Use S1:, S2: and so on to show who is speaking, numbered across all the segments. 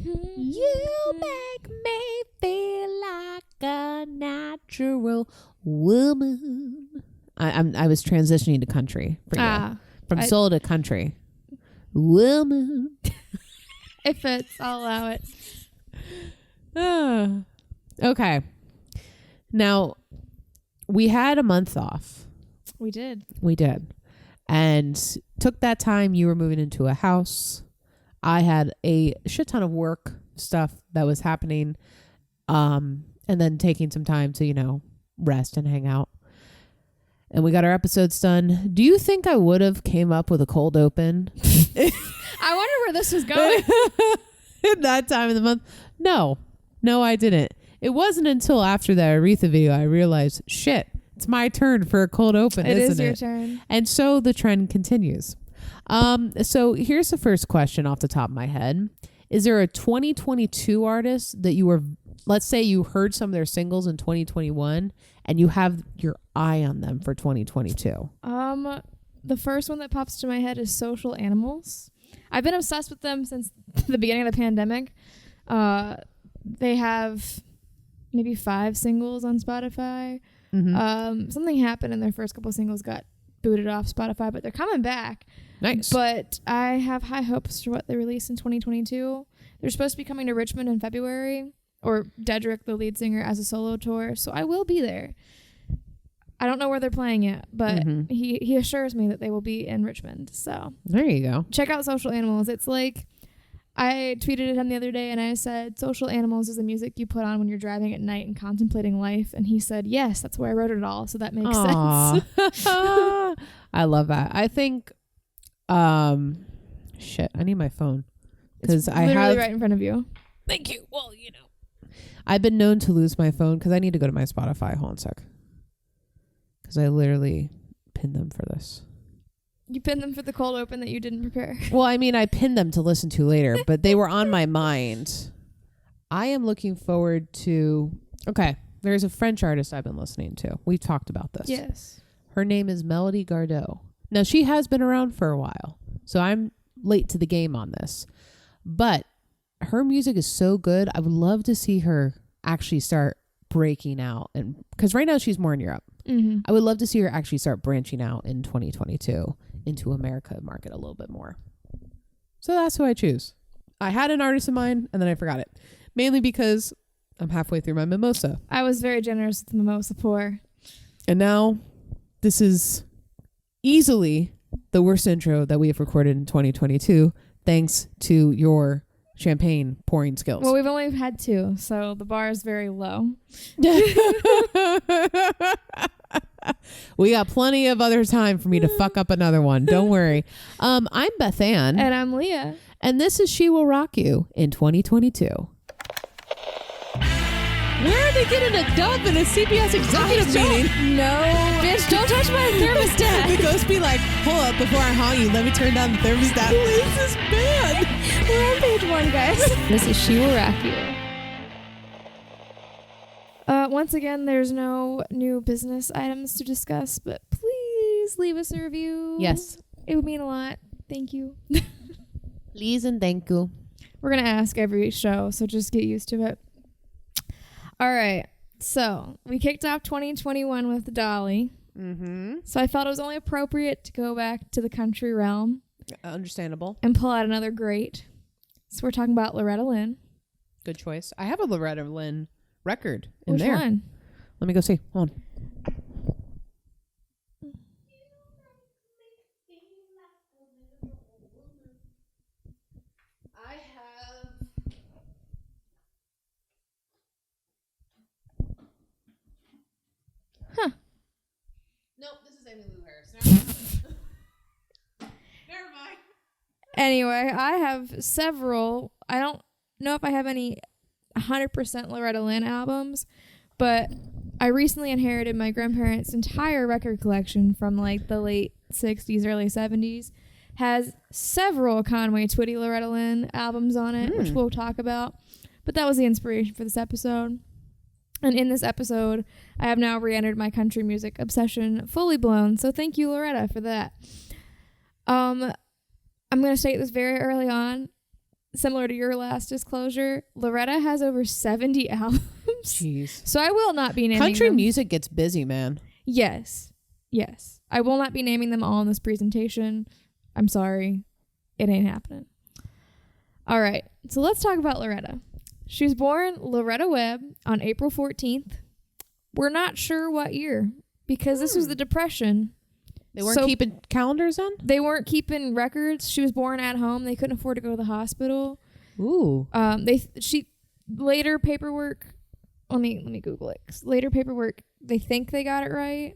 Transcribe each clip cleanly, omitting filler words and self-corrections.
S1: You make me feel like a natural woman. I was transitioning to country for you. From soul to country. Woman.
S2: It fits. I'll allow it.
S1: Okay. Now, we had a month off.
S2: We did.
S1: And took that time. You were moving into a house. I had a shit ton of work stuff that was happening. And then taking some time to, rest and hang out. And we got our episodes done. Do you think I would have came up with a cold open?
S2: I wonder where this was going.
S1: At that time of the month? No, I didn't. It wasn't until after that Aretha video I realized, shit, it's my turn for a cold open, isn't it?
S2: It is your turn.
S1: And so the trend continues. So here's the first question off the top of my head. Is there a 2022 artist that you were, let's say you heard some of their singles in 2021 and you have your eye on them for 2022?
S2: The first one that pops to my head is Social Animals. I've been obsessed with them since the beginning of the pandemic. They have maybe 5 singles on Spotify. Mm-hmm. Something happened and their first couple singles got booted off Spotify, but they're coming back.
S1: Nice.
S2: But I have high hopes for what they release in 2022. They're supposed to be coming to Richmond in February, or Dedrick, the lead singer, as a solo tour. So I will be there. I don't know where they're playing yet, but he assures me that they will be in Richmond. So
S1: there you go.
S2: Check out Social Animals. It's like, I tweeted at him the other day and I said, Social Animals is the music you put on when you're driving at night and contemplating life. And he said, yes, that's where I wrote it all. So that makes sense.
S1: I love that. I think, shit, I need my phone. Because I have
S2: right in front of you.
S1: Thank you. Well, I've been known to lose my phone because I need to go to my Spotify. Hold on a sec. Because I literally pinned them for this.
S2: You pinned them for the cold open that you didn't prepare.
S1: Well, I mean, I pinned them to listen to later, but they were on my mind. I am looking forward to... Okay, there's a French artist I've been listening to. We've talked about this.
S2: Yes.
S1: Her name is Melody Gardot. Now, she has been around for a while, so I'm late to the game on this. But her music is so good. I would love to see her actually start breaking out, and because right now she's more in Europe. Mm-hmm. I would love to see her actually start branching out in 2022 into America market a little bit more. So that's who I choose. I had an artist in mind and then I forgot it, mainly because I'm halfway through my mimosa.
S2: I was very generous with the mimosa pour,
S1: and now this is easily the worst intro that we have recorded in 2022, thanks to your champagne pouring skills.
S2: Well, we've only had 2, so the bar is very low.
S1: We got plenty of other time for me to fuck up another one. Don't worry. I'm Beth Ann.
S2: And I'm Leah.
S1: And this is She Will Rock You in 2022. Where are they getting a dub in a CBS executive meeting?
S2: No. Bitch, don't touch my thermostat.
S1: The ghost be like, hold up, before I haunt you, let me turn down the thermostat. Who is this band?
S2: We're on page 1, guys. This is She Will Rock You. Once again, there's no new business items to discuss, but please leave us a review.
S1: Yes.
S2: It would mean a lot. Thank you.
S1: Please and thank you.
S2: We're going to ask every show, so just get used to it. All right. So we kicked off 2021 with Dolly. Mm-hmm. So I felt it was only appropriate to go back to the country realm.
S1: Understandable.
S2: And pull out another great. So we're talking about Loretta Lynn.
S1: Good choice. I have a Loretta Lynn record in
S2: Which
S1: there.
S2: Which one?
S1: Let me go see. Hold on. I have...
S2: Huh.
S1: Nope, this is Amy Lou Harris. Never mind.
S2: Anyway, I have several. I don't know if I have any 100% Loretta Lynn albums, but I recently inherited my grandparents' entire record collection from like the late 60s, early 70s. Has several Conway Twitty Loretta Lynn albums on it, which we'll talk about. But that was the inspiration for this episode. And in this episode, I have now re-entered my country music obsession fully blown. So thank you, Loretta, for that. I'm going to state this very early on. similar to your last disclosure, Loretta has over 70 albums.
S1: Jeez.
S2: So I will not be naming
S1: Country
S2: them.
S1: music gets busy, man.
S2: Yes. I will not be naming them all in this presentation. I'm sorry. It ain't happening. All right. So let's talk about Loretta. She was born Loretta Webb on April 14th. We're not sure what year because this was the Depression.
S1: They weren't keeping calendars on?
S2: They weren't keeping records. She was born at home. They couldn't afford to go to the hospital.
S1: Ooh.
S2: She later paperwork. Let me Google it. Later paperwork, they think they got it right.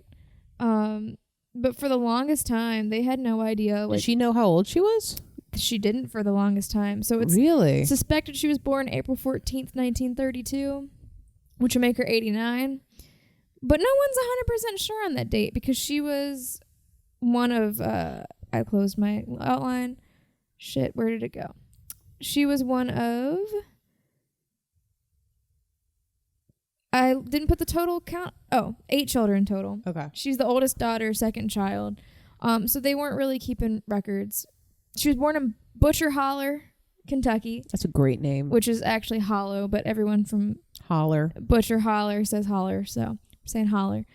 S2: But for the longest time, they had no idea.
S1: Did she know how old she was?
S2: She didn't for the longest time. So it's
S1: really
S2: suspected she was born April 14th, 1932, which would make her 89. But no one's 100% sure on that date because she was one of, I closed my outline. Shit, where did it go? She was one of, I didn't put the total count. Oh, 8 children total.
S1: Okay.
S2: She's the oldest daughter, second child. So they weren't really keeping records. She was born in Butcher Holler, Kentucky.
S1: That's a great name.
S2: Which is actually Hollow, but everyone from
S1: Holler.
S2: Butcher Holler says Holler, so I'm saying Holler.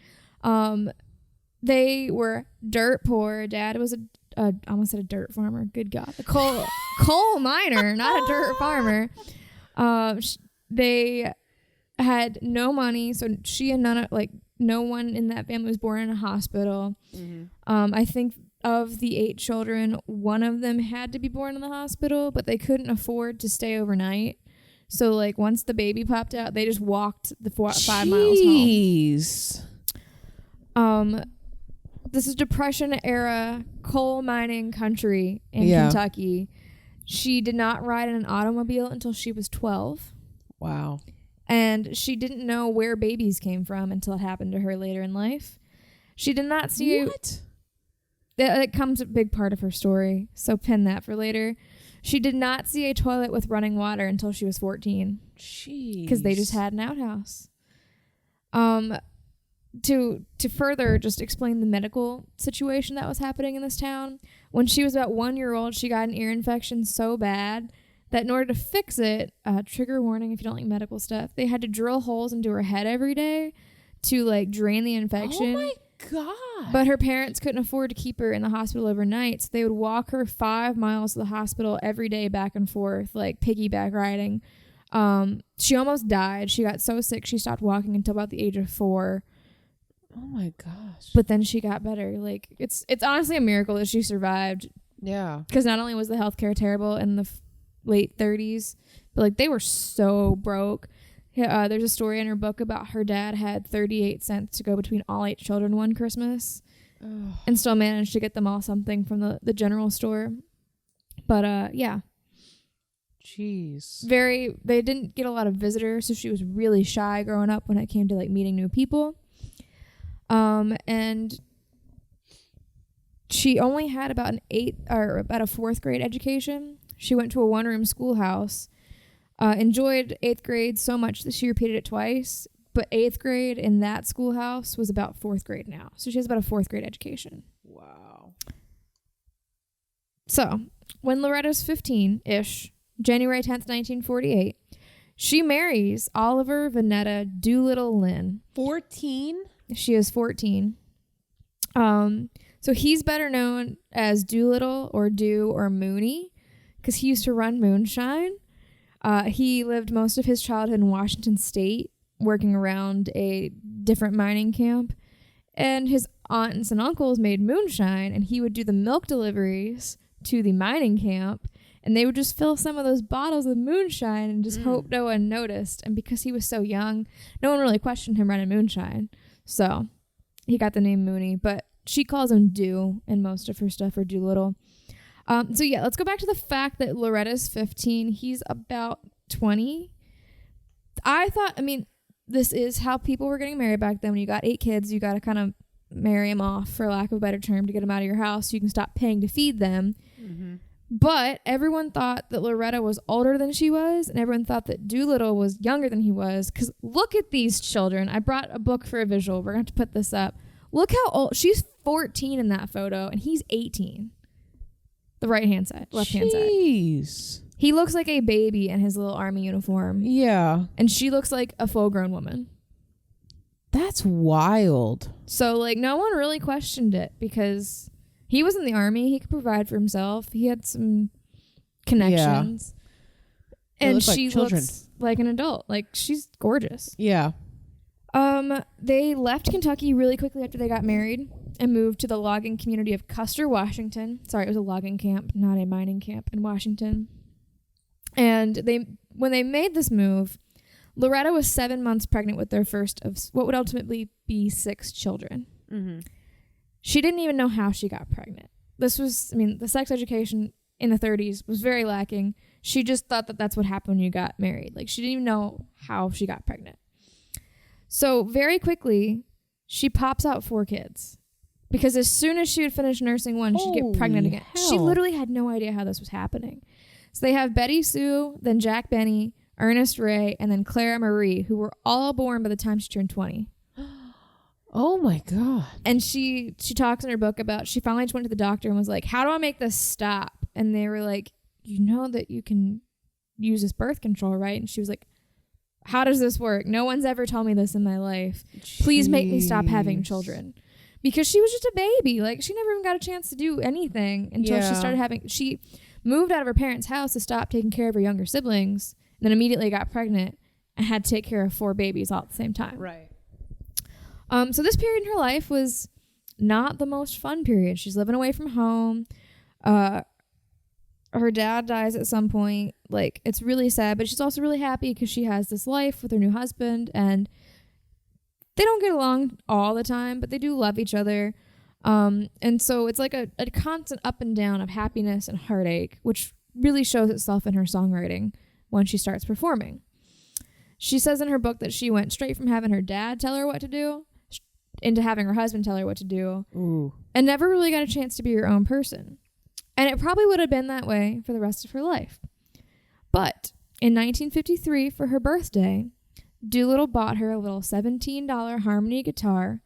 S2: They were dirt poor. Dad was I almost said a dirt farmer. Good God. A coal miner, not a dirt farmer. They had no money, so she and no one in that family was born in a hospital. Mm-hmm. I think of the 8 children, one of them had to be born in the hospital, but they couldn't afford to stay overnight. So once the baby popped out, they just walked the 5 miles home. This is Depression era coal mining country in Kentucky. She did not ride in an automobile until she was 12. Wow. And she didn't know where babies came from until it happened to her later in life. She did not see
S1: what?
S2: That comes a big part of her story, so pin that for later. She did not see a toilet with running water until she was 14. Jeez. Because they just had an outhouse. To further just explain the medical situation that was happening in this town, when she was about 1 year old, she got an ear infection so bad that in order to fix it, trigger warning if you don't like medical stuff, they had to drill holes into her head every day to drain the infection.
S1: Oh my God.
S2: But her parents couldn't afford to keep her in the hospital overnight, so they would walk her 5 miles to the hospital every day back and forth, piggyback riding. She almost died. She got so sick she stopped walking until about the age of 4.
S1: Oh my gosh.
S2: But then she got better. It's honestly a miracle that she survived.
S1: Yeah.
S2: Because not only was the healthcare terrible in the late 30s, but they were so broke. There's a story in her book about her dad had 38 cents to go between all 8 children one Christmas and still managed to get them all something from the general store. But yeah.
S1: Jeez.
S2: They didn't get a lot of visitors, so she was really shy growing up when it came to meeting new people. And she only had about a 4th grade education. She went to a 1-room schoolhouse. Enjoyed 8th grade so much that she repeated it twice, but 8th grade in that schoolhouse was about 4th grade now. So she has about a 4th grade education.
S1: Wow.
S2: So when Loretta's 15-ish, January 10th, 1948, she marries Oliver Vanetta Doolittle Lynn.
S1: 14?
S2: She is 14. So he's better known as Doolittle or Do or Mooney because he used to run moonshine. He lived most of his childhood in Washington State, working around a different mining camp. And his aunts and uncles made moonshine, and he would do the milk deliveries to the mining camp. And they would just fill some of those bottles with moonshine and just hope no one noticed. And because he was so young, no one really questioned him running moonshine. So he got the name Mooney, but she calls him Do in most of her stuff, or Doolittle. So yeah, let's go back to the fact that Loretta's 15. He's about 20. This is how people were getting married back then. When you got 8 kids, you got to kind of marry them off, for lack of a better term, to get them out of your house so you can stop paying to feed them. Mm-hmm. But everyone thought that Loretta was older than she was, and everyone thought that Doolittle was younger than he was. Because look at these children. I brought a book for a visual. We're going to have to put this up. Look how old. She's 14 in that photo, and he's 18. The right-hand side, left-hand side.
S1: Jeez.
S2: He looks like a baby in his little army uniform.
S1: Yeah.
S2: And she looks like a full-grown woman.
S1: That's wild.
S2: So, like, no one really questioned it because he was in the army. He could provide for himself. He had some connections.
S1: They
S2: And
S1: look like
S2: she
S1: children.
S2: looks like an adult. Like, she's gorgeous.
S1: Yeah.
S2: They left Kentucky really quickly after they got married and moved to the logging community of Custer, Washington. Sorry, it was a logging camp, not a mining camp in Washington. And when they made this move, Loretta was 7 months pregnant with their first of what would ultimately be 6 children.
S1: Mm-hmm.
S2: She didn't even know how she got pregnant. This was, the sex education in the 30s was very lacking. She just thought that that's what happened when you got married. Like, she didn't even know how she got pregnant. So very quickly, she pops out 4 kids. Because as soon as she would finish nursing one, she'd get pregnant again.
S1: Hell.
S2: She literally had no idea how this was happening. So they have Betty Sue, then Jack Benny, Ernest Ray, and then Clara Marie, who were all born by the time she turned 20.
S1: Oh my God.
S2: And she talks in her book about, she finally just went to the doctor and was like, how do I make this stop? And they were like, you know that you can use this birth control, right? And she was like, how does this work? No one's ever told me this in my life. Please make me stop having children. Because she was just a baby. Like, she never even got a chance to do anything until she started having, she moved out of her parents' house to stop taking care of her younger siblings, and then immediately got pregnant and had to take care of 4 babies all at the same time.
S1: Right.
S2: So this period in her life was not the most fun period. She's living away from home. Her dad dies at some point. Like, it's really sad, but she's also really happy because she has this life with her new husband, and they don't get along all the time, but they do love each other. And so it's like a constant up and down of happiness and heartache, which really shows itself in her songwriting when she starts performing. She says in her book that she went straight from having her dad tell her what to do into having her husband tell her what to do.
S1: Ooh.
S2: And never really got a chance to be her own person. And it probably would have been that way for the rest of her life. But in 1953, for her birthday, Doolittle bought her a little $17 harmony guitar,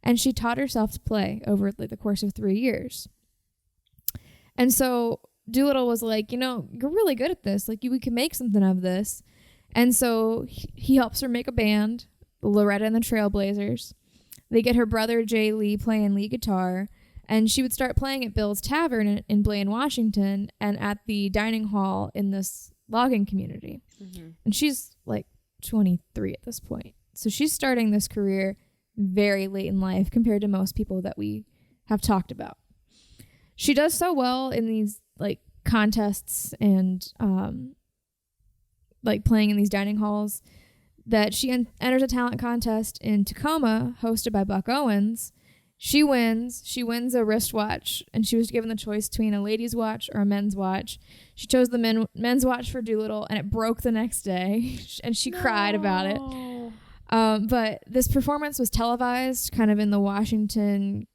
S2: and she taught herself to play over the course of 3 years. And so Doolittle was like, you're really good at this. Like, we can make something of this. And so he helps her make a band, Loretta and the Trailblazers. They get her brother Jay Lee playing lead guitar, and she would start playing at Bill's Tavern in Blaine, Washington, and at the dining hall in this logging community. Mm-hmm. And she's like 23 at this point. So she's starting this career very late in life compared to most people that we have talked about. She does so well in these like contests and like playing in these dining halls that she enters a talent contest in Tacoma hosted by Buck Owens. She wins a wristwatch, and she was given the choice between a ladies' watch or a men's watch. She chose the men's watch for Doolittle, and it broke the next day, and she cried about it. But this performance was televised kind of in the Washington,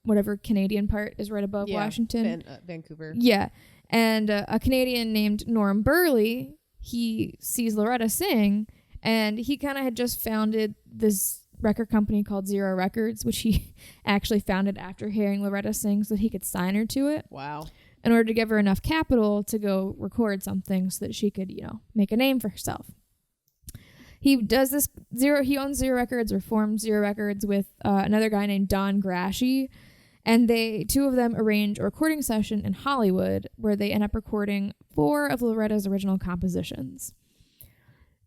S2: whatever Canadian part is right above Washington.
S1: Vancouver.
S2: Yeah. And a Canadian named Norm Burley, he sees Loretta sing, and he kind of had just founded this record company called Zero Records, which he actually founded after hearing Loretta sing so that he could sign her to it.
S1: Wow.
S2: In order to give her enough capital to go record something so that she could, make a name for herself. He does this he owns Zero Records, or formed Zero Records with another guy named Don Grashy, and two of them arrange a recording session in Hollywood where they end up recording 4 of Loretta's original compositions.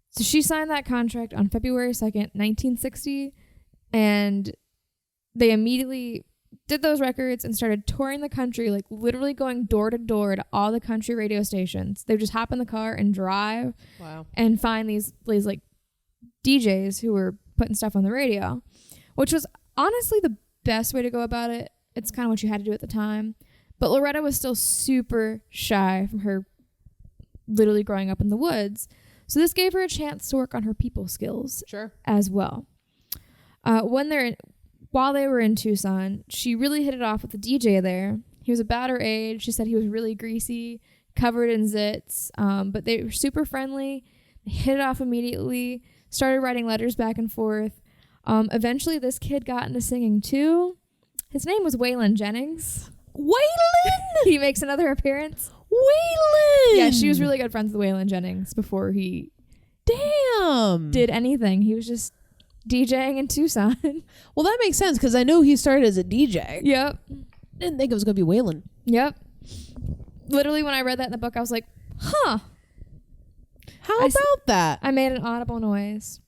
S2: So she signed that contract on February 2nd, 1960, and they immediately did those records and started touring the country, like literally going door to door to all the country radio stations. They would just hop in the car and drive.
S1: Wow.
S2: And find these like DJs who were putting stuff on the radio, which was honestly the best way to go about it. It's kind of what you had to do at the time. But Loretta was still super shy from her literally growing up in the woods. So this gave her a chance to work on her people skills as well. While they were in Tucson, she really hit it off with the DJ there. He was about her age. She said he was really greasy, covered in zits, but they were super friendly. They hit it off immediately, started writing letters back and forth. Eventually, this kid got into singing too. His name was Waylon Jennings.
S1: Waylon?
S2: He makes another appearance.
S1: Waylon!
S2: Yeah, she was really good friends with Waylon Jennings before he did anything. He was just DJing in Tucson.
S1: Well, that makes sense because I know he started as a DJ.
S2: Yep.
S1: Didn't think it was going to be Waylon.
S2: Yep. Literally, when I read that in the book, I was like, huh.
S1: How about that?
S2: I made an audible noise.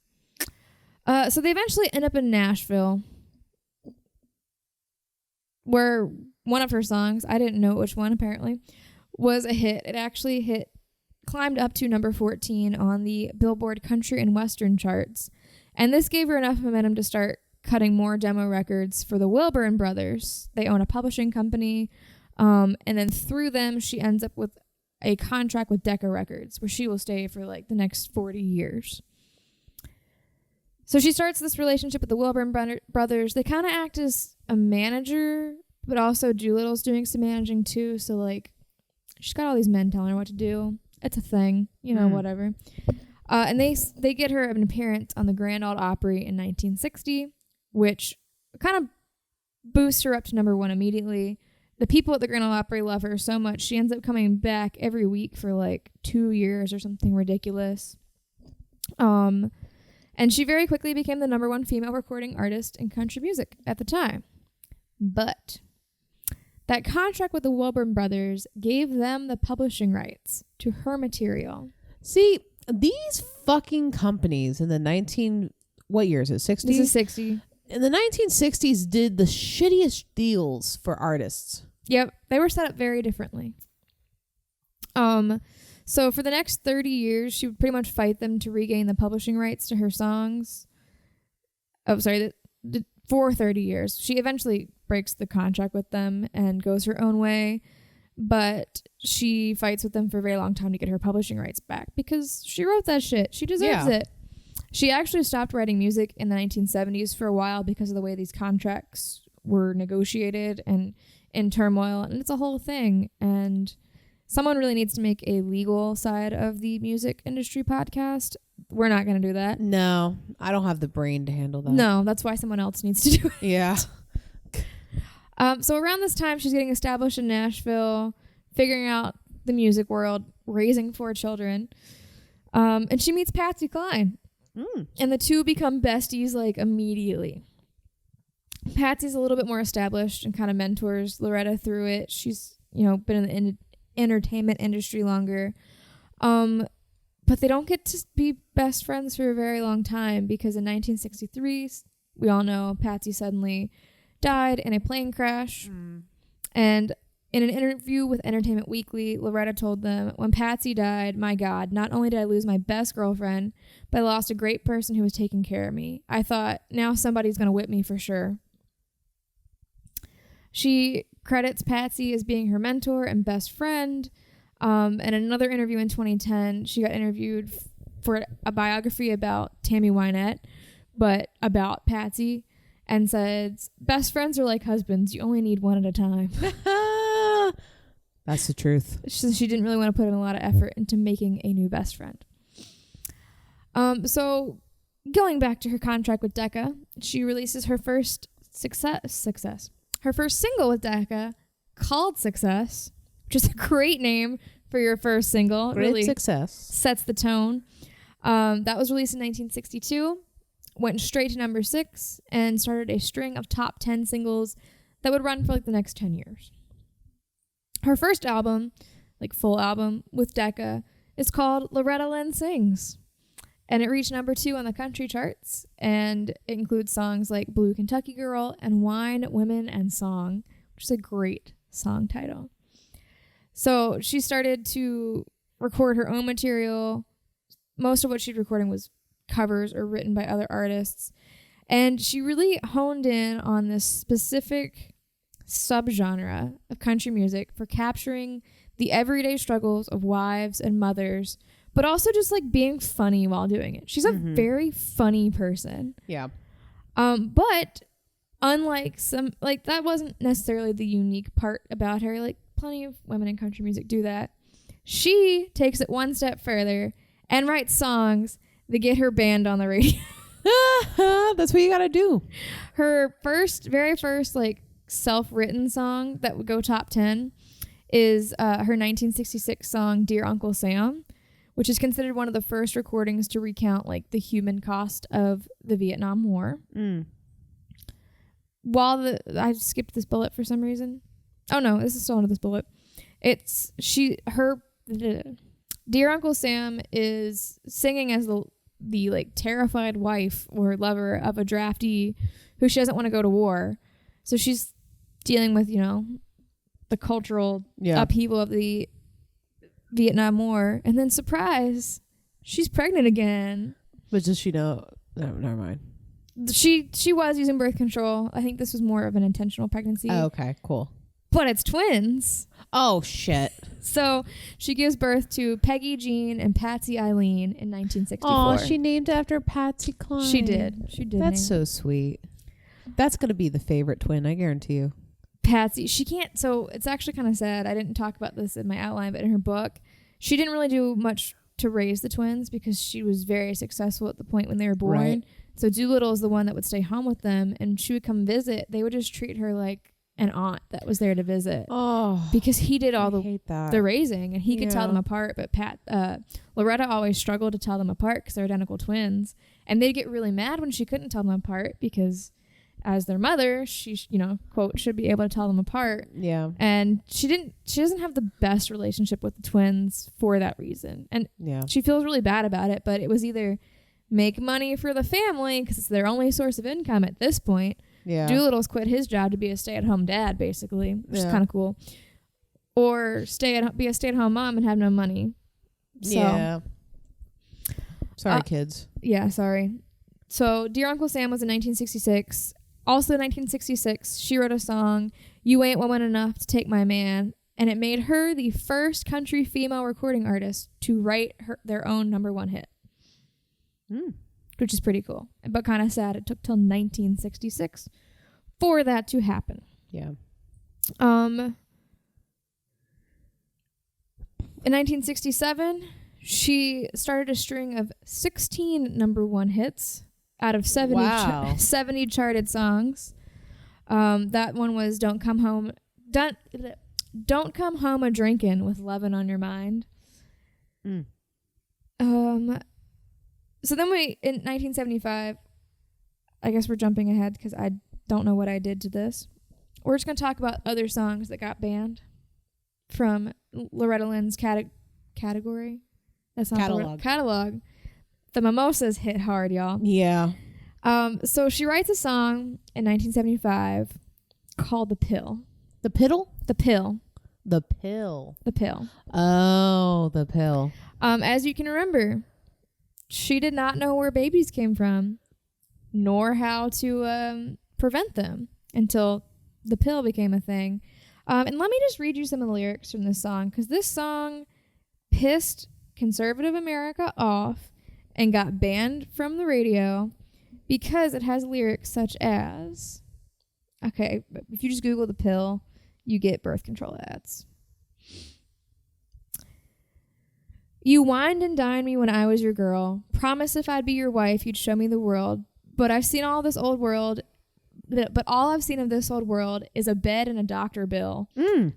S2: So they eventually end up in Nashville, where one of her songs, I didn't know which one apparently, was a hit. It actually climbed up to number 14 on the Billboard Country and Western charts. And this gave her enough momentum to start cutting more demo records for the Wilburn brothers. They own a publishing company. And then through them, she ends up with a contract with Decca Records, where she will stay for like the next 40 years. So she starts this relationship with the Wilburn brothers. They kind of act as a manager, but also Doolittle's doing some managing too. So like, she's got all these men telling her what to do. It's a thing, whatever. And they get her an appearance on the Grand Ole Opry in 1960, which kind of boosts her up to number 1 immediately. The people at the Grand Ole Opry love her so much, she ends up coming back every week for like 2 years or something ridiculous. And she very quickly became the number 1 female recording artist in country music at the time. But that contract with the Wilburn brothers gave them the publishing rights to her material.
S1: See, these fucking companies in the what year is it, 60s?
S2: This is 60.
S1: In the 1960s did the shittiest deals for artists.
S2: Yep, they were set up very differently. So for the next 30 years, she would pretty much fight them to regain the publishing rights to her songs. For 30 years. She eventually breaks the contract with them and goes her own way, but she fights with them for a very long time to get her publishing rights back because she wrote that shit. She deserves it. She actually stopped writing music in the 1970s for a while because of the way these contracts were negotiated and in turmoil, and it's a whole thing. And someone really needs to make a legal side of the music industry podcast. We're not going to do that.
S1: No, I don't have the brain to handle that.
S2: No, that's why someone else needs to do it.
S1: Yeah.
S2: So around this time, she's getting established in Nashville, figuring out the music world, raising 4 children. And she meets Patsy Cline. And the two become besties like immediately. Patsy's a little bit more established and kind of mentors Loretta through it. She's, been in the entertainment industry longer. But they don't get to be best friends for a very long time because in 1963, we all know Patsy suddenly died in a plane crash. And in an interview with Entertainment Weekly, Loretta told them, "When Patsy died, my God, not only did I lose my best girlfriend, but I lost a great person who was taking care of me. I thought, now somebody's going to whip me for sure." She credits Patsy as being her mentor and best friend. And in another interview in 2010, she got interviewed for a biography about Tammy Wynette, but about Patsy, and said, "Best friends are like husbands. You only need one at a time."
S1: That's the truth.
S2: She didn't really want to put in a lot of effort into making a new best friend. So going back to her contract with Decca, she releases her first her first single with Decca, called Success, which is a great name for your first single.
S1: Great
S2: really
S1: success.
S2: Sets the tone. That was released in 1962, went straight to number 6, and started a string of top 10 singles that would run for like the next 10 years. Her first album, like full album with Decca, is called Loretta Lynn Sings. And it reached number 2 on the country charts. And it includes songs like Blue Kentucky Girl and Wine, Women, and Song, which is a great song title. So she started to record her own material. Most of what she'd recording was covers or written by other artists. And she really honed in on this specific subgenre of country music for capturing the everyday struggles of wives and mothers, but also just like being funny while doing it. She's a very funny person.
S1: Yeah.
S2: But unlike some, like that wasn't necessarily the unique part about her. Like plenty of women in country music do that. She takes it one step further and writes songs that get her banned on the radio.
S1: That's what you gotta do.
S2: Her very first like self-written song that would go top 10 is her 1966 song Dear Uncle Sam, which is considered one of the first recordings to recount like the human cost of the Vietnam War. While I skipped this bullet for some reason. Oh no, this is still under this bullet. It's her Dear Uncle Sam is singing as the like terrified wife or lover of a draftee who she doesn't want to go to war. So she's dealing with, the cultural upheaval of the Vietnam War, and then surprise, she's pregnant again.
S1: But does she know? No, never mind.
S2: She was using birth control. I think this was more of an intentional pregnancy.
S1: Oh, okay, cool.
S2: But it's twins.
S1: Oh shit.
S2: So she gives birth to Peggy Jean and Patsy Eileen in 1964.
S1: Oh, she named after Patsy Cline.
S2: She did.
S1: That's so sweet. That's gonna be the favorite twin, I guarantee you.
S2: Patsy, she can't. So it's actually kind of sad. I didn't talk about this in my outline, but in her book, she didn't really do much to raise the twins because she was very successful at the point when they were born.
S1: Right.
S2: So Doolittle is the one that would stay home with them, and she would come visit. They would just treat her like an aunt that was there to visit.
S1: Oh,
S2: because he did all
S1: the
S2: raising, and he could tell them apart. But Loretta always struggled to tell them apart because they're identical twins, and they'd get really mad when she couldn't tell them apart because, as their mother, she quote should be able to tell them apart.
S1: Yeah,
S2: and she doesn't have the best relationship with the twins for that reason, and she feels really bad about it. But it was either make money for the family because it's their only source of income at this point. Yeah. Doolittle's quit his job to be a stay-at-home dad, basically, which is kind of cool. Or be a stay-at-home mom and have no money. So,
S1: sorry, kids.
S2: Yeah, sorry. So, Dear Uncle Sam was in 1966. Also in 1966, she wrote a song, You Ain't Woman Enough to Take My Man, and it made her the first country female recording artist to write their own '1 hit. Which is pretty cool, but kind of sad. It took till 1966 for that to happen.
S1: Yeah.
S2: In 1967, she started a string of 16 #1 hits out of 70 charted songs. That one was Don't Come Home a Drinkin' with Lovin' on Your Mind. So then in 1975, I guess we're jumping ahead because I don't know what I did to this. We're just going to talk about other songs that got banned from Loretta Lynn's category. That's not catalog. The Mimosas hit hard, y'all.
S1: Yeah.
S2: So she writes a song in 1975 called The Pill.
S1: The Piddle?
S2: The Pill.
S1: The Pill.
S2: The Pill.
S1: Oh, The Pill.
S2: As you can remember, she did not know where babies came from, nor how to prevent them until the pill became a thing. And let me just read you some of the lyrics from this song, because this song pissed conservative America off and got banned from the radio because it has lyrics such as, okay, if you just Google The Pill, you get birth control ads. You wined and dined me when I was your girl. Promise if I'd be your wife, you'd show me the world. But I've seen all this old world. But all I've seen of this old world is a bed and a doctor bill.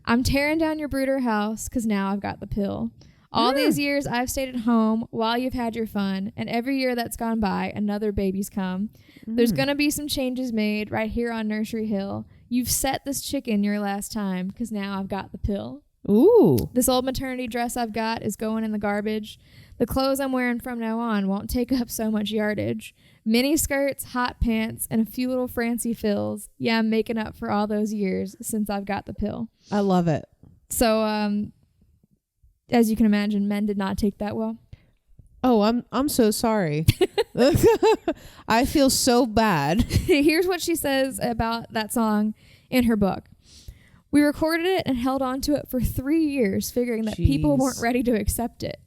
S2: I'm tearing down your brooder house because now I've got the pill. All these years I've stayed at home while you've had your fun. And every year that's gone by, another baby's come. There's going to be some changes made right here on Nursery Hill. You've set this chicken your last time because now I've got the pill.
S1: Ooh.
S2: This old maternity dress I've got is going in the garbage. The clothes I'm wearing from now on won't take up so much yardage. Mini skirts, hot pants, and a few little Francie fills. Yeah, I'm making up for all those years since I've got the pill.
S1: I love it.
S2: So, as you can imagine, men did not take that well.
S1: Oh, I'm so sorry. I feel so bad.
S2: Here's what she says about that song in her book. We recorded it and held on to it for 3 years, figuring that people weren't ready to accept it.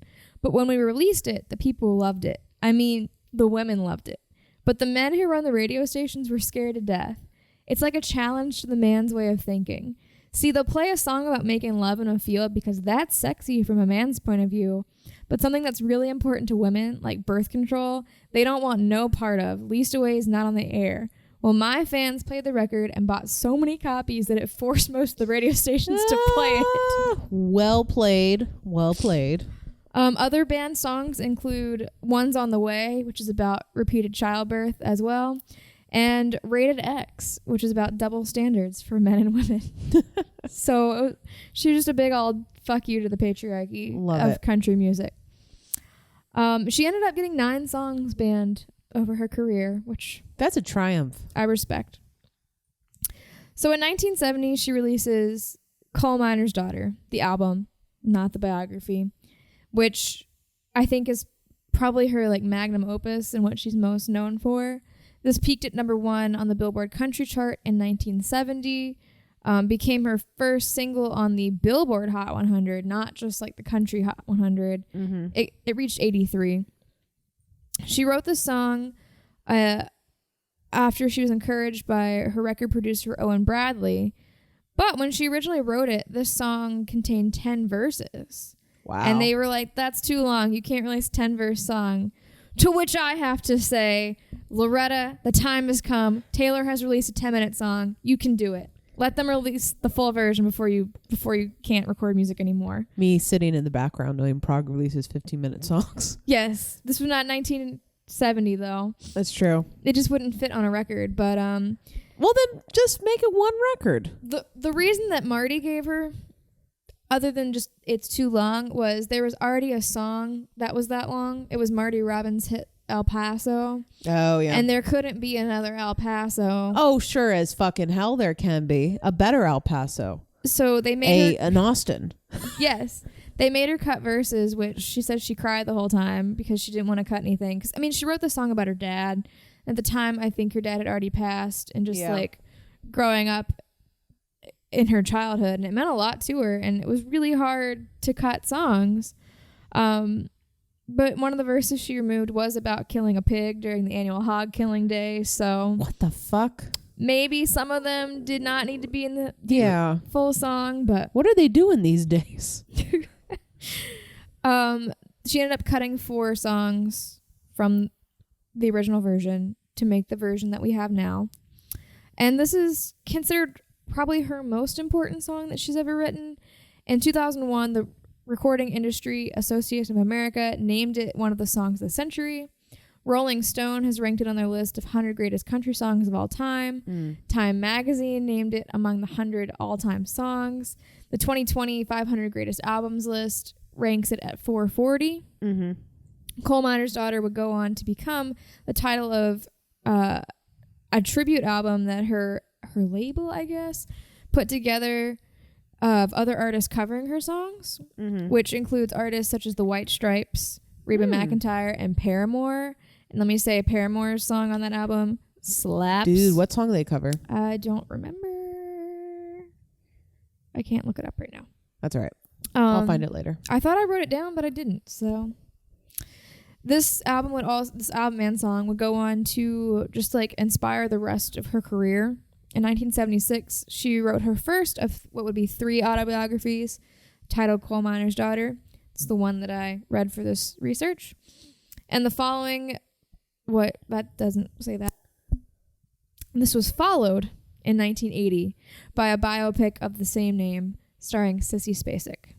S2: But when we released it, the people loved it. I mean, the women loved it. But the men who run the radio stations were scared to death. It's like a challenge to the man's way of thinking. See, they'll play a song about making love in a field because that's sexy from a man's point of view. But something that's really important to women, like birth control, they don't want no part of, least always not on the air. Well, my fans played the record and bought so many copies that it forced most of the radio stations to play it.
S1: Well played. Well played.
S2: Other band songs include One's on the Way, which is about repeated childbirth as well, and Rated X, which is about double standards for men and women. So she was just a big old fuck you to the patriarchy of country music. She ended up getting 9 songs banned over her career, which...
S1: That's a triumph.
S2: I respect. So in 1970, she releases Coal Miner's Daughter, the album, not the biography, which I think is probably her like magnum opus and what she's most known for. This peaked at number 1 on the Billboard Country Chart in 1970, became her first single on the Billboard Hot 100, not just like the Country Hot 100. Mm-hmm. It reached 83. She wrote this song after she was encouraged by her record producer, Owen Bradley. But when she originally wrote it, this song contained 10 verses.
S1: Wow.
S2: And they were like, that's too long. You can't release a 10-verse song. To which I have to say, Loretta, the time has come. Taylor has released a 10-minute song. You can do it. Let them release the full version before you can't record music anymore.
S1: Me sitting in the background knowing Prog releases 15-minute songs.
S2: Yes. This was not 1970, though.
S1: That's true.
S2: It just wouldn't fit on a record. But
S1: well, then just make it one record.
S2: The reason that Marty gave her, other than just it's too long, was there was already a song that was that long. It was Marty Robbins' hit El Paso.
S1: Oh, yeah.
S2: And there couldn't be another El Paso.
S1: Oh, sure as fucking hell there can be. A better El Paso.
S2: So they made
S1: an Austin.
S2: Yes. They made her cut verses, which she said she cried the whole time because she didn't want to cut anything. 'Cause, I mean, she wrote the song about her dad. At the time, I think her dad had already passed, and just like growing up in her childhood, and it meant a lot to her, and it was really hard to cut songs. But one of the verses she removed was about killing a pig during the annual hog killing day. So
S1: what the fuck?
S2: Maybe some of them did not need to be in the full song, but
S1: what are they doing these days?
S2: She ended up cutting 4 songs from the original version to make the version that we have now. And this is considered probably her most important song that she's ever written. In 2001, the Recording Industry Association of America named it one of the songs of the century. Rolling Stone has ranked it on their list of 100 greatest country songs of all time. Time magazine named it among the 100 all-time songs. The 2020 500 greatest albums list ranks it at 440. Mm-hmm. Coal Miner's Daughter would go on to become the title of a tribute album that her label, I guess, put together of other artists covering her songs, which includes artists such as the White Stripes, Reba McEntire, and Paramore. And let me say, Paramore's song on that album slaps.
S1: Dude, what song do they cover?
S2: I don't remember. I can't look it up right now.
S1: That's all right. I'll find it later.
S2: I thought I wrote it down, but I didn't. So this album and song would go on to just like inspire the rest of her career. In 1976, she wrote her first of what would be 3 autobiographies titled Coal Miner's Daughter. It's the one that I read for this research. And the following, that doesn't say that. This was followed in 1980 by a biopic of the same name starring Sissy Spacek,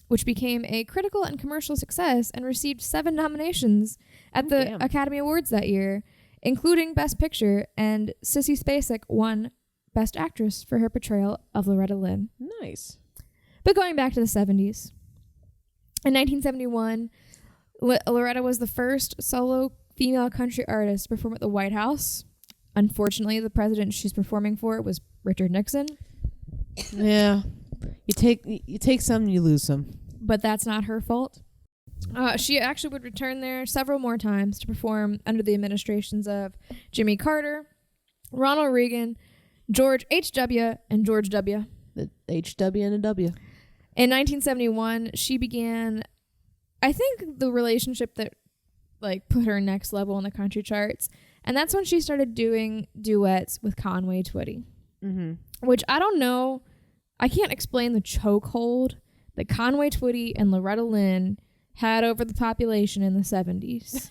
S2: which became a critical and commercial success and received 7 nominations at the Academy Awards that year, including Best Picture, and Sissy Spacek won Best Actress for her portrayal of Loretta Lynn.
S1: Nice.
S2: But going back to the 70s, in 1971, Loretta was the first solo female country artist to perform at the White House. Unfortunately, the president she's performing for was Richard Nixon.
S1: Yeah. You take some, you lose some.
S2: But that's not her fault. She actually would return there several more times to perform under the administrations of Jimmy Carter, Ronald Reagan, George H.W., and George W.
S1: The H.W. and a W.
S2: In 1971, she began, I think, the relationship that like put her next level in the country charts. And that's when she started doing duets with Conway Twitty. Which I don't know. I can't explain the chokehold that Conway Twitty and Loretta Lynn had over the population in the 70s.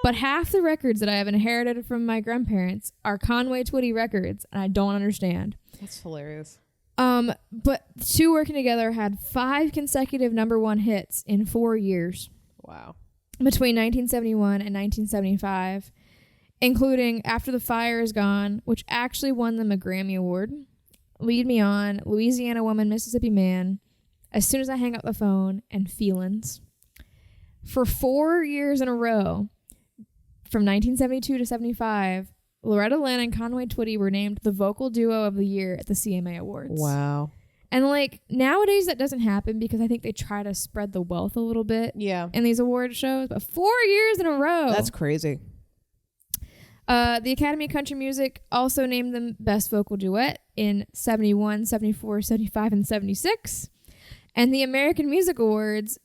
S2: But half the records that I have inherited from my grandparents are Conway Twitty records, and I don't understand.
S1: That's hilarious.
S2: But the two working together had 5 consecutive #1 hits in 4 years.
S1: Wow.
S2: Between 1971 and 1975, including After the Fire Is Gone, which actually won them a Grammy Award, Lead Me On, Louisiana Woman, Mississippi Man, As Soon as I Hang Up the Phone, and Feelings. For 4 years in a row, from 1972 to 75, Loretta Lynn and Conway Twitty were named the Vocal Duo of the Year at the CMA Awards.
S1: Wow.
S2: And like nowadays that doesn't happen because I think they try to spread the wealth a little bit in these award shows. But 4 years in a row.
S1: That's crazy.
S2: The Academy of Country Music also named them Best Vocal Duet in 71, 74, 75, and 76. And the American Music Awards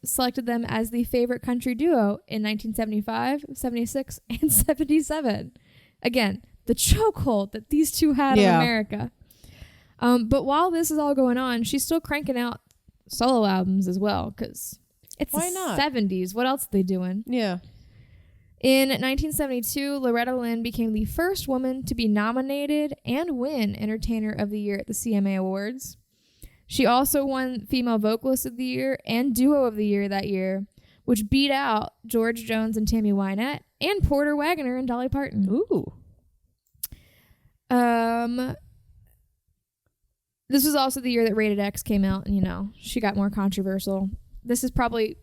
S2: selected them as the favorite country duo in 1975, 76, and 77. Again, the chokehold that these two had on America. But while this is all going on, she's still cranking out solo albums as well because it's
S1: Why
S2: the
S1: not?
S2: 70s. What else are they doing?
S1: Yeah.
S2: In 1972, Loretta Lynn became the first woman to be nominated and win Entertainer of the Year at the CMA Awards. She also won Female Vocalist of the Year and Duo of the Year that year, which beat out George Jones and Tammy Wynette and Porter Wagoner and Dolly Parton.
S1: Ooh.
S2: This was also the year that Rated X came out, and, you know, she got more controversial. This is probably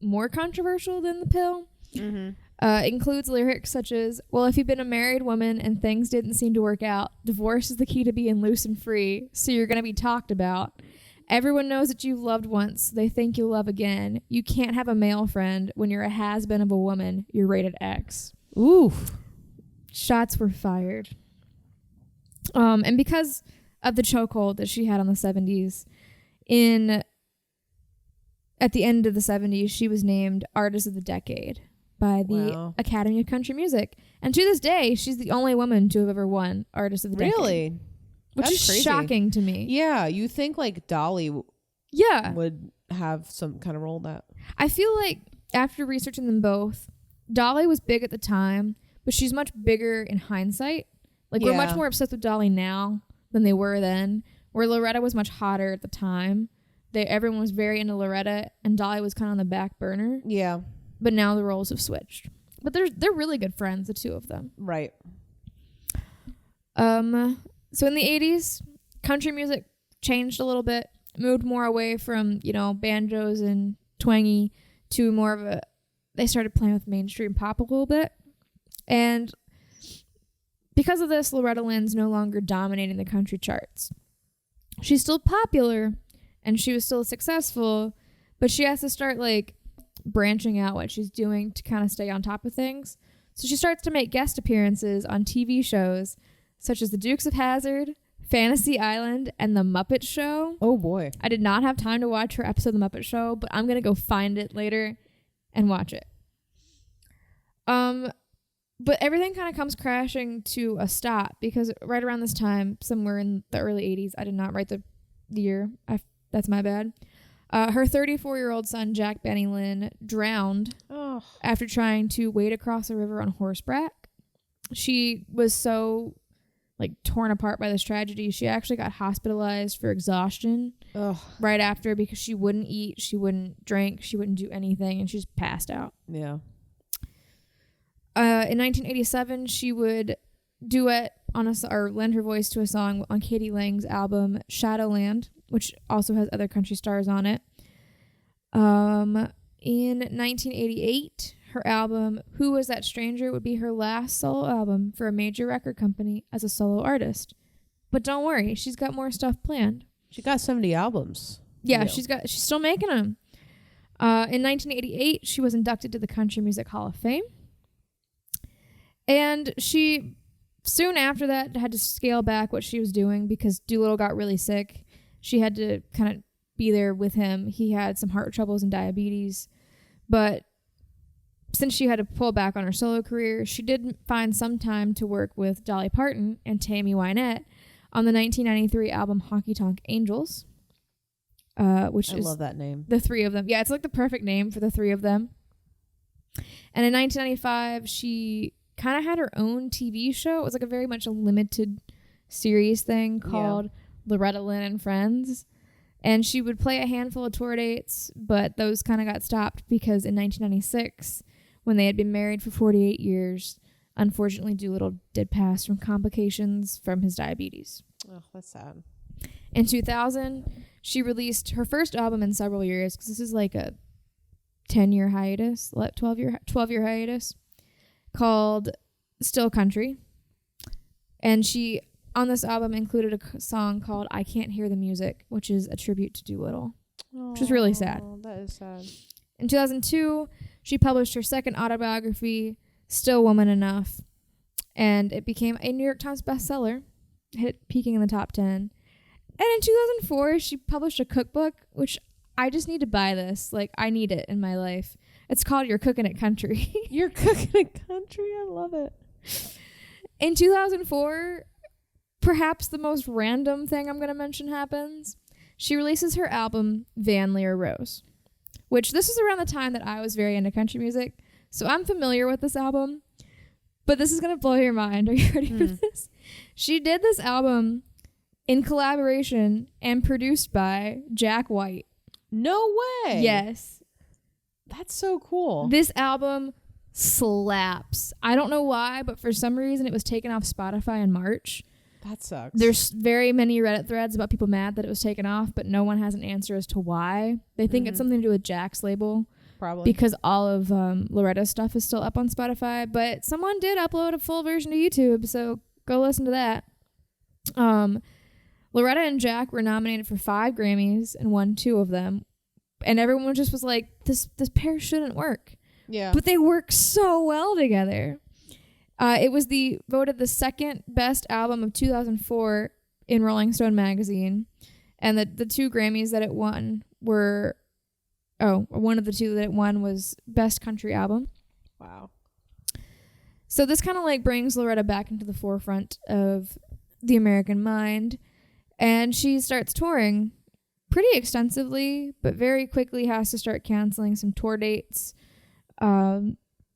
S2: more controversial than The Pill.
S1: Mm-hmm.
S2: It includes lyrics such as, well, if you've been a married woman and things didn't seem to work out, divorce is the key to being loose and free, so you're going to be talked about. Everyone knows that you've loved once. They think you'll love again. You can't have a male friend. When you're a has-been of a woman, you're Rated X.
S1: Ooh.
S2: Shots were fired. And because of the chokehold that she had on the 70s, at the end of the 70s, she was named Artist of the Decade by the Academy of Country Music. And to this day, she's the only woman to have ever won Artist of the Decade.
S1: Really?
S2: Which
S1: That's
S2: is
S1: crazy.
S2: shocking to me.
S1: Yeah, you think like Dolly would have some kind of role in that.
S2: I feel like after researching them both, Dolly was big at the time, but she's much bigger in hindsight. Like we're much more obsessed with Dolly now than they were then, where Loretta was much hotter at the time. Everyone was very into Loretta, and Dolly was kind of on the back burner.
S1: Yeah.
S2: But now the roles have switched. But they're really good friends, the two of them.
S1: Right.
S2: So in the 80s, country music changed a little bit, moved more away from, you know, banjos and twangy to more of they started playing with mainstream pop a little bit. And because of this, Loretta Lynn's no longer dominating the country charts. She's still popular and she was still successful, but she has to start like branching out what she's doing to kind of stay on top of things. So she starts to make guest appearances on TV shows such as The Dukes of Hazzard, Fantasy Island, and The Muppet Show.
S1: Oh boy.
S2: I did not have time to watch her episode of The Muppet Show, but I'm going to go find it later and watch it. But everything kind of comes crashing to a stop because right around this time, somewhere in the early 80s, I did not write the year. That's my bad. Her 34-year-old son, Jack Benny Lynn, drowned after trying to wade across a river on horseback. She was so torn apart by this tragedy. She actually got hospitalized for exhaustion right after because she wouldn't eat, she wouldn't drink, she wouldn't do anything, and she just passed out.
S1: Yeah.
S2: In 1987, she would duet or lend her voice to a song on Katie Lang's album Shadowland, which also has other country stars on it. In 1988, her album Who Was That Stranger would be her last solo album for a major record company as a solo artist. But don't worry, she's got more stuff planned.
S1: She got 70 albums.
S2: Yeah, she's still making them. In 1988, she was inducted to the Country Music Hall of Fame. And she, soon after that, had to scale back what she was doing because Doolittle got really sick. She had to kind of be there with him. He had some heart troubles and diabetes. But since she had to pull back on her solo career, she did find some time to work with Dolly Parton and Tammy Wynette on the 1993 album Honky Tonk Angels, which I love that name. The three of them. Yeah, it's like the perfect name for the three of them. And in 1995, she kind of had her own TV show. It was like a very much a limited series thing called Loretta Lynn and Friends. And she would play a handful of tour dates, but those kind of got stopped because in 1996, when they had been married for 48 years, unfortunately, Doolittle did pass from complications from his diabetes.
S1: Oh, that's sad.
S2: In 2000, she released her first album in several years, because this is like a 10-year hiatus, 12-year hiatus, called Still Country. And she, on this album, included a song called I Can't Hear the Music, which is a tribute to Doolittle, which is really sad.
S1: That is sad.
S2: In 2002, she published her second autobiography, Still Woman Enough, and it became a New York Times bestseller, peaking in the top 10. And in 2004, she published a cookbook, which I just need to buy this. Like, I need it in my life. It's called You're Cooking It Country.
S1: You're Cooking It Country? I love it.
S2: In 2004, perhaps the most random thing I'm going to mention happens. She releases her album, Van Lear Rose, which this is around the time that I was very into country music. So I'm familiar with this album, but this is going to blow your mind. Are you ready for this? She did this album in collaboration and produced by Jack White.
S1: No way.
S2: Yes.
S1: That's so cool.
S2: This album slaps. I don't know why, but for some reason it was taken off Spotify in March.
S1: That sucks.
S2: There's very many Reddit threads about people mad that it was taken off, but no one has an answer as to why. They think it's something to do with Jack's label.
S1: Probably.
S2: Because all of Loretta's stuff is still up on Spotify, but someone did upload a full version to YouTube, so go listen to that. Loretta and Jack were nominated for 5 Grammys and won 2 of them, and everyone just was like, this pair shouldn't work.
S1: Yeah.
S2: But they work so well together. It was voted the second best album of 2004 in Rolling Stone magazine, and the 2 Grammys that it won were, one of the 2 that it won was Best Country Album.
S1: Wow.
S2: So this kind of like brings Loretta back into the forefront of the American mind, and she starts touring pretty extensively, but very quickly has to start canceling some tour dates,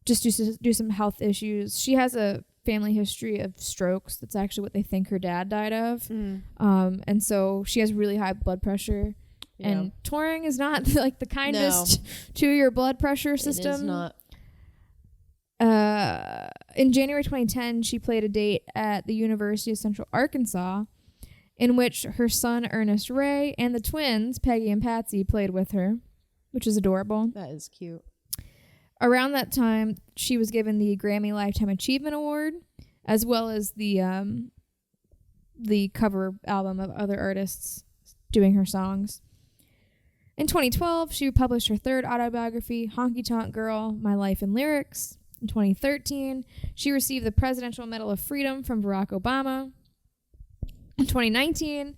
S2: just to do some health issues. She has a family history of strokes. That's actually what they think her dad died of. And so she has really high blood pressure. Yeah. And touring is not like the kindest to your blood pressure system.
S1: It is not.
S2: In January 2010, she played a date at the University of Central Arkansas, in which her son Ernest Ray and the twins, Peggy and Patsy, played with her, which is adorable.
S1: That is cute.
S2: Around that time, she was given the Grammy Lifetime Achievement Award, as well as the cover album of other artists doing her songs. In 2012, she published her 3rd autobiography, Honky Tonk Girl, My Life in Lyrics. In 2013, she received the Presidential Medal of Freedom from Barack Obama. In 2019,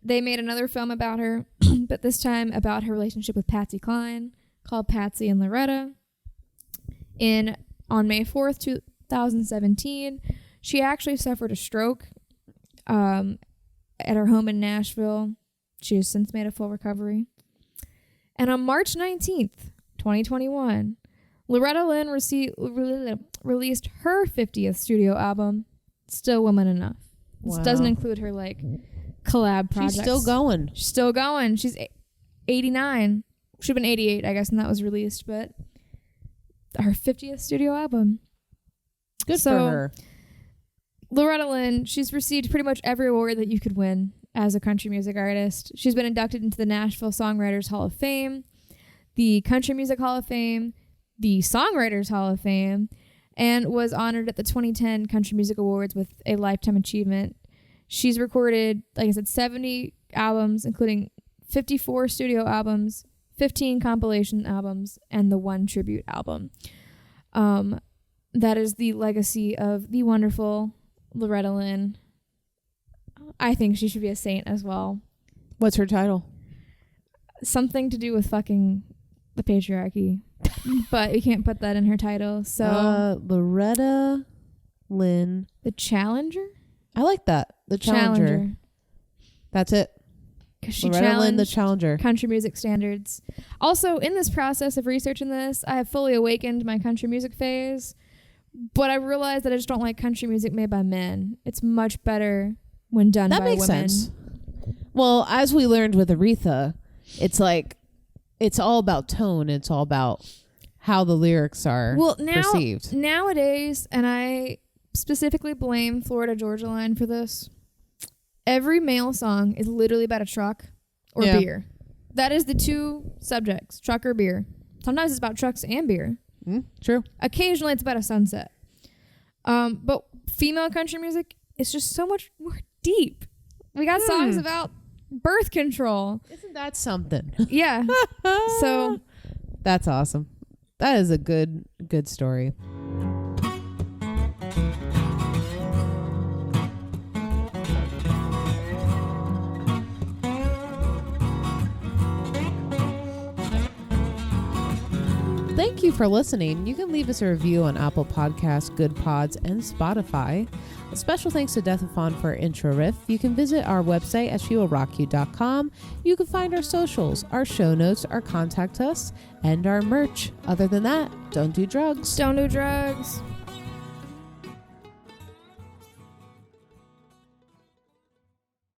S2: they made another film about her, but this time about her relationship with Patsy Cline, called Patsy and Loretta. On May 4th, 2017, she actually suffered a stroke at her home in Nashville. She has since made a full recovery. And on March 19th, 2021, Loretta Lynn released her 50th studio album, Still Woman Enough. This doesn't include her like collab projects.
S1: She's still going.
S2: She's still going. She's 89. Should have been 88, I guess, when that was released, but her 50th studio album.
S1: Good for her.
S2: Loretta Lynn, she's received pretty much every award that you could win as a country music artist. She's been inducted into the Nashville Songwriters Hall of Fame, the Country Music Hall of Fame, the Songwriters Hall of Fame, and was honored at the 2010 Country Music Awards with a Lifetime Achievement. She's recorded, like I said, 70 albums, including 54 studio albums, 15 compilation albums, and the 1 tribute album. That is the legacy of the wonderful Loretta Lynn. I think she should be a saint as well.
S1: What's her title?
S2: Something to do with fucking the patriarchy. But you can't put that in her title. So
S1: Loretta Lynn.
S2: The Challenger?
S1: I like that. The Challenger. That's it.
S2: because she
S1: Loretta Lynn, the
S2: challenged
S1: challenger.
S2: country music standards. Also, in this process of researching this, I have fully awakened my country music phase, but I realized that I just don't like country music made by men. It's much better when done by women. That makes sense.
S1: Well, as we learned with Aretha, it's like, it's all about tone. It's all about how the lyrics are perceived.
S2: Nowadays, and I specifically blame Florida Georgia Line for this, every male song is literally about a truck or beer. That is the two subjects, truck or beer. Sometimes it's about trucks and beer.
S1: True.
S2: Occasionally it's about a sunset. But female country music is just so much more deep. We got songs about birth control.
S1: Isn't that something?
S2: Yeah. So
S1: that's awesome. That is a good story. Thank you for listening. You can leave us a review on Apple Podcasts, Good Pods, and Spotify. A special thanks to Deathathon for our intro riff. You can visit our website at shewillrockyou.com. You can find our socials, our show notes, our contact us, and our merch. Other than that, don't do drugs.
S2: Don't do drugs.